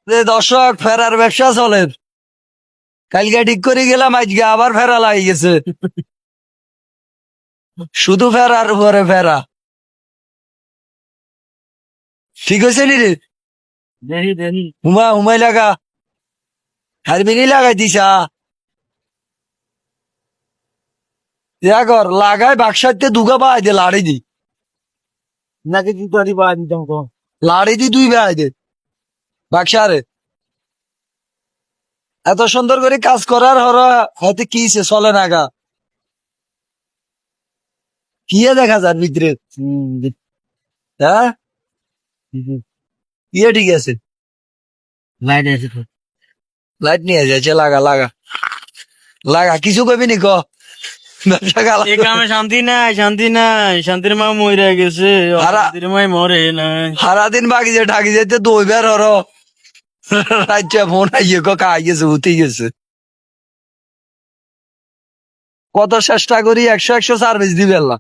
যে দর্শক ফেরার ব্যবসা চলে, কালকে ঠিক করে গেলাম, আজকে আবার ফেরা লাগে গেছে। শুধু ফেরার উপরে ফেরা। ঠিক হয়েছে নি রে? হুমাই লাগা, হারমিনি লাগাই দিছা। কর লাগাই বাক্সাতে দুগা বাই দে, লাড়ি দি নাকি জুতারি বা দিতাম তো। লাড়ি দি দুই বাই দে বাক্সারে। এত সুন্দর করে কাজ করার হরা হয়তো কি চলে না গা, কি দেখা যার ভিতরে। হ্যাঁ, ঠিক আছে। লাইট আছে তো। লাইট নিয়ে যাচ্ছে, লাগা লাগা লাগা, কিছু কবি নি ক। ব্যবসা গালা এ কামে শান্তি নাই, শান্তি নাই, শান্তির মা মরে গেছে, হারা শান্তির মাই মরে নাই। সারাদিন বাকি যে ঢাকি যেতে দইবার হর রাজ্য ফোন আইয়ে খাই গেছে, উঠে গেছে। কত চেষ্টা করি 100 সার্ভিস দিবে আল্লাহ।